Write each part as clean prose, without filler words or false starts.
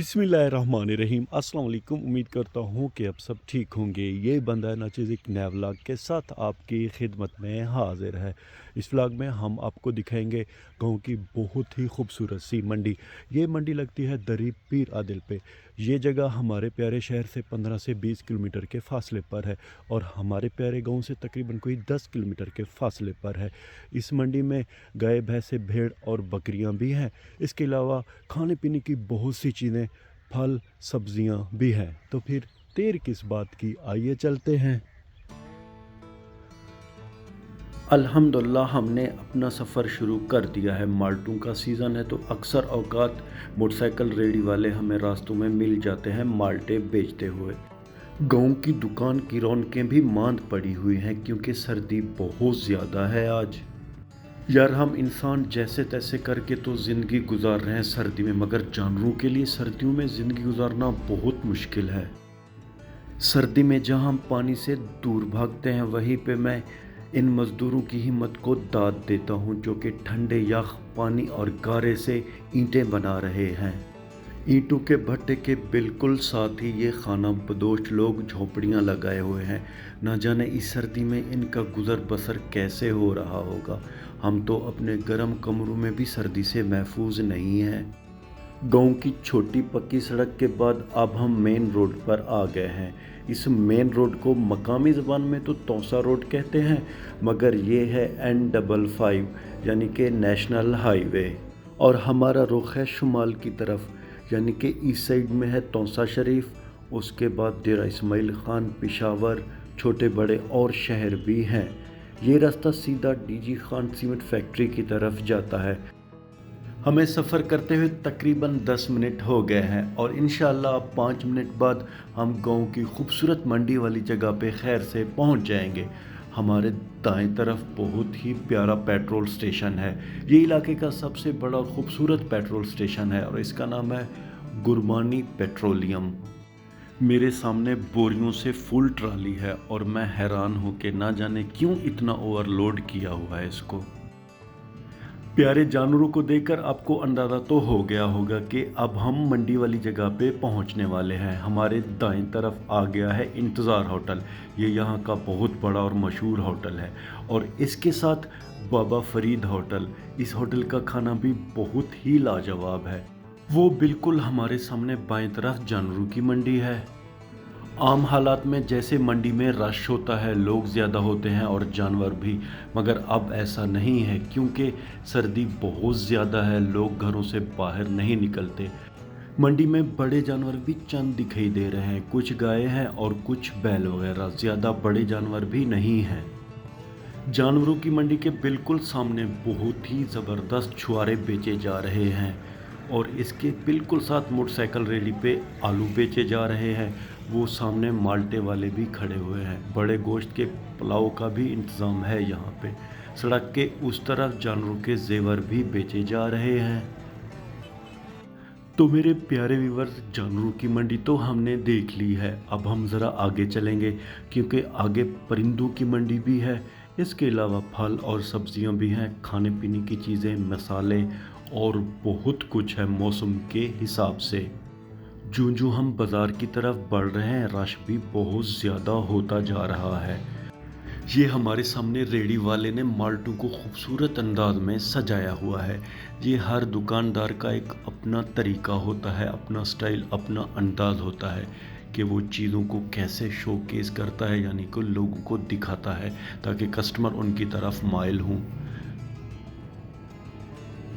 बिस्मिल्लाहिर्रहमानिर्रहीम। अस्सलाम वालेकुम। उम्मीद करता हूँ कि आप सब ठीक होंगे। ये बंदा नाचिज़ एक नया व्लॉग के साथ आपकी खिदमत में हाजिर है। इस व्लॉग में हम आपको दिखाएंगे गांव की बहुत ही खूबसूरत सी मंडी। ये मंडी लगती है दरी पीर आदिल पे। ये जगह हमारे प्यारे शहर से 15 से 20 किलोमीटर के फासले पर है और हमारे प्यारे गांव से तकरीबन कोई 10 किलोमीटर के फासले पर है। इस मंडी में गाय भैंसे भेड़ और बकरियां भी हैं। इसके अलावा खाने पीने की बहुत सी चीज़ें, फल सब्जियां भी हैं। तो फिर देर किस बात की, आइए चलते हैं। अल्हम्दुलिल्लाह हमने अपना सफ़र शुरू कर दिया है। माल्टों का सीज़न है तो अक्सर औकात मोटरसाइकिल रेडी वाले हमें रास्तों में मिल जाते हैं माल्टे बेचते हुए। गांव की दुकान की रौनकें भी मांद पड़ी हुई हैं क्योंकि सर्दी बहुत ज़्यादा है आज। यार हम इंसान जैसे तैसे करके तो ज़िंदगी गुजार रहे हैं सर्दी में, मगर जानवरों के लिए सर्दियों में ज़िंदगी गुजारना बहुत मुश्किल है। सर्दी में जहां हम पानी से दूर भागते हैं, वहीं पे मैं इन मज़दूरों की हिम्मत को दाद देता हूं जो कि ठंडे यख पानी और गारे से ईंटें बना रहे हैं। ईंटों के भट्टे के बिल्कुल साथ ही ये खाना बदोश लोग झोपड़ियां लगाए हुए हैं। ना जाने इस सर्दी में इनका गुज़र बसर कैसे हो रहा होगा। हम तो अपने गर्म कमरों में भी सर्दी से महफूज नहीं हैं। गांव की छोटी पक्की सड़क के बाद अब हम मेन रोड पर आ गए हैं। इस मेन रोड को मकामी ज़बान में तो तौसा रोड कहते हैं, मगर ये है N55 यानी कि नेशनल हाईवे। और हमारा रुख है शुमाल की तरफ, यानी कि ईस्ट साइड में है तौसा शरीफ, उसके बाद डेरा इस्माइल खान, पेशावर, छोटे बड़े और शहर भी हैं। ये रास्ता सीधा डीजी खान सीमेंट फैक्ट्री की तरफ जाता है। हमें सफ़र करते हुए तकरीबन 10 मिनट हो गए हैं और इंशाअल्लाह 5 मिनट बाद हम गांव की खूबसूरत मंडी वाली जगह पे खैर से पहुंच जाएंगे। हमारे दाएं तरफ बहुत ही प्यारा पेट्रोल स्टेशन है। ये इलाके का सबसे बड़ा खूबसूरत पेट्रोल स्टेशन है और इसका नाम है गुरबानी पेट्रोलियम। मेरे सामने बोरियों से फुल ट्राली है और मैं हैरान हूँ कि ना जाने क्यों इतना ओवरलोड किया हुआ है इसको। प्यारे जानवरों को देखकर आपको अंदाज़ा तो हो गया होगा कि अब हम मंडी वाली जगह पे पहुंचने वाले हैं। हमारे दाएं तरफ आ गया है इंतज़ार होटल। ये यहाँ का बहुत बड़ा और मशहूर होटल है और इसके साथ बाबा फरीद होटल। इस होटल का खाना भी बहुत ही लाजवाब है। वो बिल्कुल हमारे सामने बाएं तरफ जानवरों की मंडी है। आम हालात में जैसे मंडी में रश होता है, लोग ज़्यादा होते हैं और जानवर भी, मगर अब ऐसा नहीं है क्योंकि सर्दी बहुत ज़्यादा है। लोग घरों से बाहर नहीं निकलते। मंडी में बड़े जानवर भी चंद दिखाई दे रहे हैं, कुछ गाय हैं और कुछ बैल वगैरह, ज़्यादा बड़े जानवर भी नहीं हैं। जानवरों की मंडी के बिल्कुल सामने बहुत ही ज़बरदस्त छुआरे बेचे जा रहे हैं और इसके बिल्कुल साथ मोटरसाइकिल रेडी पे आलू बेचे जा रहे हैं। वो सामने माल्टे वाले भी खड़े हुए हैं। बड़े गोश्त के पुलाव का भी इंतज़ाम है यहाँ पे। सड़क के उस तरफ जानवरों के जेवर भी बेचे जा रहे हैं। तो मेरे प्यारे व्यूवर्स, जानवरों की मंडी तो हमने देख ली है। अब हम ज़रा आगे चलेंगे क्योंकि आगे परिंदों की मंडी भी है। इसके अलावा फल और सब्जियां भी हैं, खाने पीने की चीज़ें, मसाले और बहुत कुछ है मौसम के हिसाब से। जूं जूं हम बाज़ार की तरफ बढ़ रहे हैं, रश भी बहुत ज़्यादा होता जा रहा है। ये हमारे सामने रेडी वाले ने माल्टों को खूबसूरत अंदाज में सजाया हुआ है। ये हर दुकानदार का एक अपना तरीका होता है, अपना स्टाइल, अपना अंदाज होता है कि वो चीज़ों को कैसे शोकेस करता है, यानी कि लोगों को दिखाता है ताकि कस्टमर उनकी तरफ माइल हों।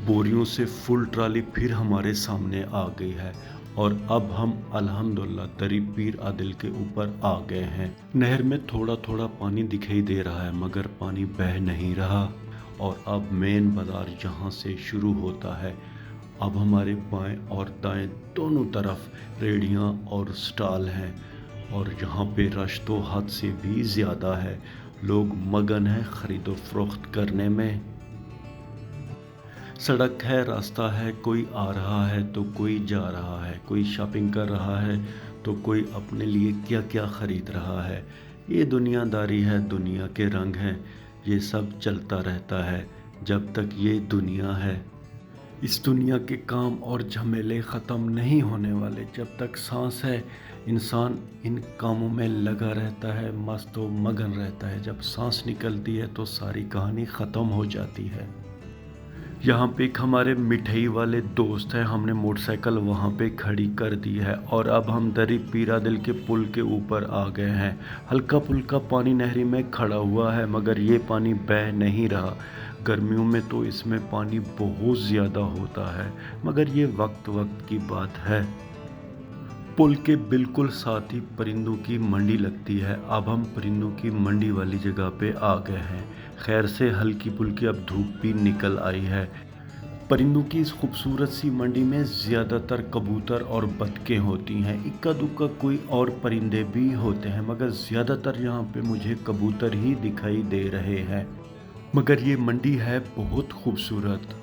बोरियों से फुल ट्राली फिर हमारे सामने आ गई है और अब हम अल्हम्दुलिल्लाह दरी पीर आदिल के ऊपर आ गए हैं। नहर में थोड़ा थोड़ा पानी दिखाई दे रहा है मगर पानी बह नहीं रहा। और अब मेन बाज़ार जहाँ से शुरू होता है। अब हमारे बाएं और दाएं दोनों तरफ रेडियाँ और स्टॉल हैं और यहाँ पे रश तो हद से भी ज़्यादा है। लोग मगन हैं ख़रीदो फरोख्त करने में। सड़क है, रास्ता है, कोई आ रहा है तो कोई जा रहा है, कोई शॉपिंग कर रहा है तो कोई अपने लिए क्या क्या ख़रीद रहा है। ये दुनियादारी है, दुनिया के रंग हैं। ये सब चलता रहता है जब तक ये दुनिया है। इस दुनिया के काम और झमेले ख़त्म नहीं होने वाले। जब तक सांस है इंसान इन कामों में लगा रहता है, मस्त व मगन रहता है। जब सांस निकलती है तो सारी कहानी ख़त्म हो जाती है। यहाँ पे एक हमारे मिठाई वाले दोस्त हैं, हमने मोटरसाइकिल वहाँ पे खड़ी कर दी है और अब हम दरी पीरा दिल के पुल के ऊपर आ गए हैं। हल्का फुल्का पानी नहरी में खड़ा हुआ है मगर ये पानी बह नहीं रहा। गर्मियों में तो इसमें पानी बहुत ज़्यादा होता है मगर ये वक्त वक्त की बात है। पुल के बिल्कुल साथ ही परिंदों की मंडी लगती है। अब हम परिंदों की मंडी वाली जगह पे आ गए हैं। खैर से हल्की फुल्की अब धूप भी निकल आई है। परिंदों की इस खूबसूरत सी मंडी में ज़्यादातर कबूतर और बतखें होती हैं। इक्का दुक्का कोई और परिंदे भी होते हैं मगर ज़्यादातर यहाँ पे मुझे कबूतर ही दिखाई दे रहे हैं। मगर ये मंडी है बहुत खूबसूरत।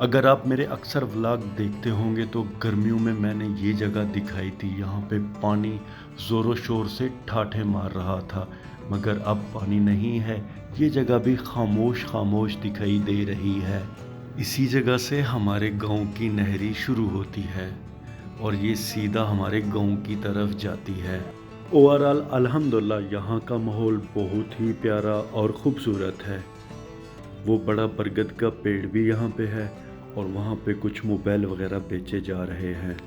अगर आप मेरे अक्सर व्लॉग देखते होंगे तो गर्मियों में मैंने ये जगह दिखाई थी। यहाँ पे पानी ज़ोरों शोर से ठाठे मार रहा था मगर अब पानी नहीं है। ये जगह भी खामोश खामोश दिखाई दे रही है। इसी जगह से हमारे गांव की नहरी शुरू होती है और ये सीधा हमारे गांव की तरफ जाती है। ओवरऑल अल्हम्दुलिल्लाह यहाँ का माहौल बहुत ही प्यारा और ख़ूबसूरत है। वो बड़ा बरगद का पेड़ भी यहाँ पे है और वहाँ पे कुछ मोबाइल वगैरह बेचे जा रहे हैं।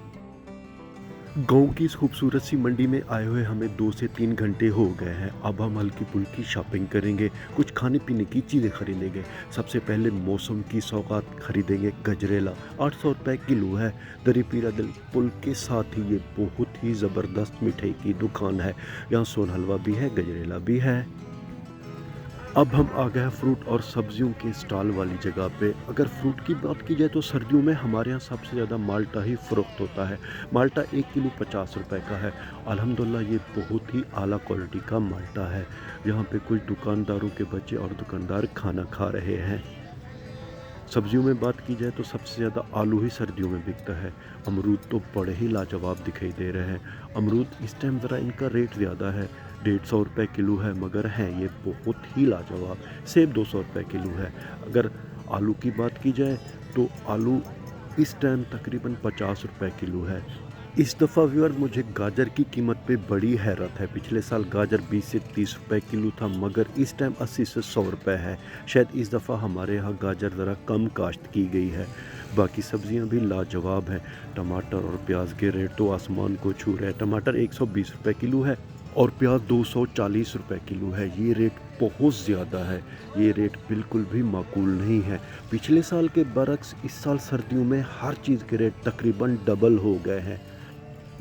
गांव की इस खूबसूरत सी मंडी में आए हुए हमें 2 से 3 घंटे हो गए हैं। अब हम हल्की फुल्की शॉपिंग करेंगे, कुछ खाने पीने की चीज़ें खरीदेंगे। सबसे पहले मौसम की सौगात खरीदेंगे। गजरेला 800 रुपये किलो है। दरी पीरा दिल पुल के साथ ही ये बहुत ही ज़बरदस्त मिठाई की दुकान है। यहाँ सोन हलवा भी है, गजरेला भी है। अब हम आ गए हैं फ्रूट और सब्जियों के स्टॉल वाली जगह पे। अगर फ्रूट की बात की जाए तो सर्दियों में हमारे यहाँ सबसे ज़्यादा माल्टा ही फ़रोख्त होता है। माल्टा 1 किलो 50 रुपए का है। अल्हम्दुलिल्लाह ये बहुत ही आला क्वालिटी का माल्टा है। यहाँ पे कुछ दुकानदारों के बच्चे और दुकानदार खाना खा रहे हैं। सब्जियों में बात की जाए तो सबसे ज़्यादा आलू ही सर्दियों में बिकता है। अमरूद तो बड़े ही लाजवाब दिखाई दे रहे हैं। अमरूद इस टाइम ज़रा इनका रेट ज़्यादा है, 150 रुपये किलो है मगर है ये बहुत ही लाजवाब। सेब 200 रुपये किलो है। अगर आलू की बात की जाए तो आलू इस टाइम तकरीबन 50 रुपये किलो है। इस दफ़ा व्यूअर मुझे गाजर की कीमत पे बड़ी हैरत है। पिछले साल गाजर 20 से 30 रुपये किलो था मगर इस टाइम 80 से 100 रुपये है। शायद इस दफ़ा हमारे यहाँ गाजर ज़रा कम काश्त की गई है। बाकी सब्जियां भी लाजवाब हैं। टमाटर और प्याज के रेट तो आसमान को छू रहे हैं। टमाटर 120 रुपये किलो है और प्याज 240 रुपये किलो है। ये रेट बहुत ज़्यादा है। ये रेट बिल्कुल भी माकूल नहीं है। पिछले साल के बरक्स इस साल सर्दियों में हर चीज़ के रेट तकरीबन डबल हो गए हैं।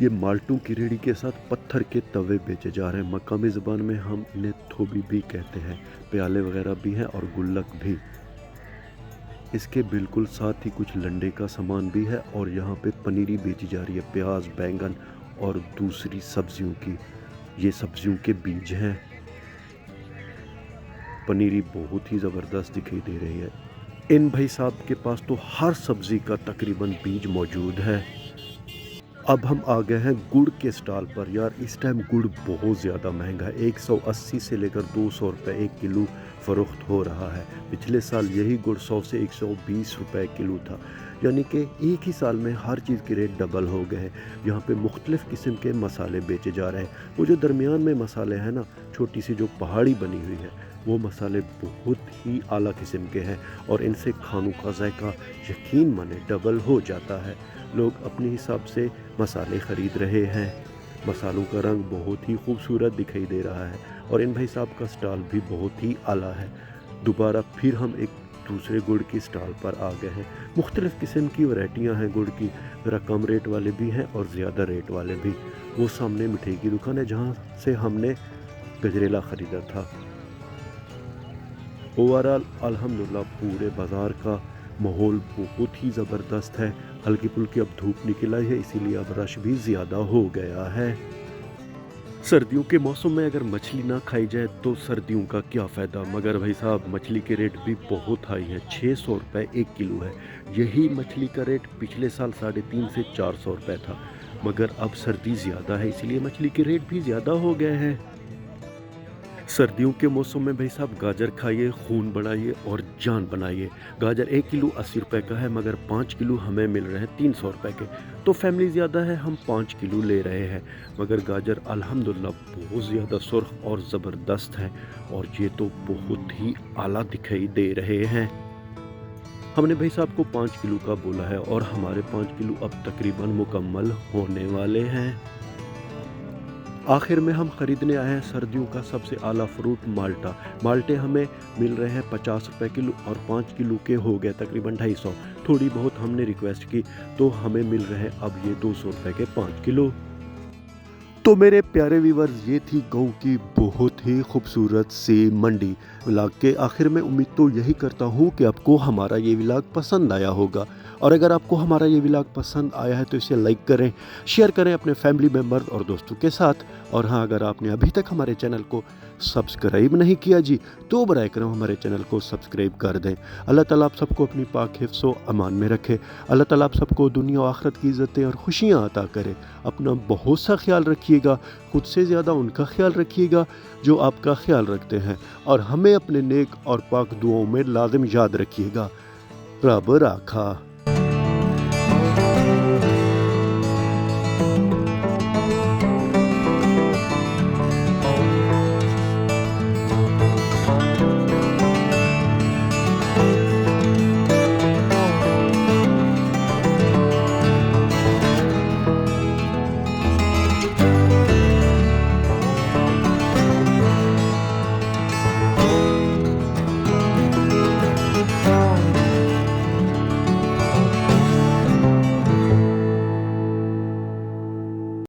ये माल्टों की रेहड़ी के साथ पत्थर के तवे बेचे जा रहे हैं। मकामी ज़बान में हम इन्हें थोबी भी कहते हैं। प्याले वगैरह भी हैं और गुल्लक भी। इसके बिल्कुल साथ ही कुछ लंडे का सामान भी है और यहाँ पे पनीरी बेची जा रही है, प्याज, बैंगन और दूसरी सब्जियों की। ये सब्जियों के बीज हैं। पनीरी बहुत ही ज़बरदस्त दिखाई दे रही है। इन भाई साहब के पास तो हर सब्ज़ी का तकरीबन बीज मौजूद है। अब हम आ गए हैं गुड़ के स्टॉल पर। यार इस टाइम गुड़ बहुत ज़्यादा महंगा है। 180 से लेकर 200 रुपये 1 किलो फ़रोख्त हो रहा है। पिछले साल यही गुड़ 100 से 120 रुपये किलो था। यानी कि एक ही साल में हर चीज़ के रेट डबल हो गए हैं। यहाँ पे मुख्तलिफ़ किस्म के मसाले बेचे जा रहे हैं। वो जो दरमियान में मसाले हैं ना, छोटी सी जो पहाड़ी बनी हुई है, वो मसाले बहुत ही आला किस्म के हैं और इनसे खानों का जायका यकीन माने डबल हो जाता है। लोग अपने हिसाब से मसाले ख़रीद रहे हैं। मसालों का रंग बहुत ही खूबसूरत दिखाई दे रहा है और इन भाई साहब का स्टॉल भी बहुत ही आला है। दोबारा फिर हम एक दूसरे गुड़ की स्टॉल पर आ गए हैं। मुख्तलिफ़ किस्म की वैरायटियाँ हैं गुड़ की। ज़रा कम रेट वाले भी हैं और ज़्यादा रेट वाले भी। वो सामने मिठाई की दुकान है जहाँ से हमने गजरेला ख़रीदा था। ओवरऑल अल्हम्दुलिल्लाह पूरे बाज़ार का माहौल बहुत ही ज़बरदस्त है। हल्की फुल्की अब धूप निकल आई है इसीलिए अब रश भी ज़्यादा हो गया है। सर्दियों के मौसम में अगर मछली ना खाई जाए तो सर्दियों का क्या फ़ायदा। मगर भाई साहब मछली के रेट भी बहुत हाई है। 600 रुपये 1 किलो है। यही मछली का रेट पिछले साल 350 से 400 रुपये था मगर अब सर्दी ज़्यादा है इसीलिए मछली के रेट भी ज़्यादा हो गए हैं। सर्दियों के मौसम में भाई साहब गाजर खाइए, खून बढ़ाइए और जान बनाइए। गाजर 1 किलो 80 रुपए का है, मगर 5 किलो हमें मिल रहे हैं 300 रुपए के। तो फैमिली ज़्यादा है, हम 5 किलो ले रहे हैं, मगर गाजर अल्हम्दुलिल्लाह बहुत ज़्यादा सुर्ख और ज़बरदस्त है और ये तो बहुत ही आला दिखाई दे रहे हैं। हमने भाई साहब को 5 किलो का बोला है और हमारे 5 किलो अब तकरीबन मुकम्मल होने वाले हैं। आखिर में हम ख़रीदने आए हैं सर्दियों का सबसे आला फ्रूट माल्टा। माल्टे हमें मिल रहे हैं 50 रुपए किलो और 5 किलो के हो गए तकरीबन 250। थोड़ी बहुत हमने रिक्वेस्ट की तो हमें मिल रहे हैं अब ये 200 रुपए के 5 किलो। तो मेरे प्यारे व्यूअर्स, ये थी गाँव की बहुत ही खूबसूरत सी मंडी। व्लॉग के आखिर में उम्मीद तो यही करता हूँ कि आपको हमारा ये व्लॉग पसंद आया होगा, और अगर आपको हमारा ये व्लॉग पसंद आया है तो इसे लाइक करें, शेयर करें अपने फैमिली मेम्बर और दोस्तों के साथ। और हाँ, अगर आपने अभी तक हमारे चैनल को सब्सक्राइब नहीं किया जी, तो बराए करम हमारे चैनल को सब्सक्राइब कर दें। अल्लाह ताला आप सबको अपनी पाक हिफ्ज़ व अमान में रखे। अल्लाह ताला आप सबको दुनिया और आखिरत की इज़्ज़तें और खुशियाँ अता करे। अपना बहुत सा ख्याल रखिएगा, खुद से ज़्यादा उनका ख्याल रखिएगा जो आपका ख्याल रखते हैं, और हमें अपने नेक और पाक दुआओं में लाज़िम याद रखिएगा। रब राखा।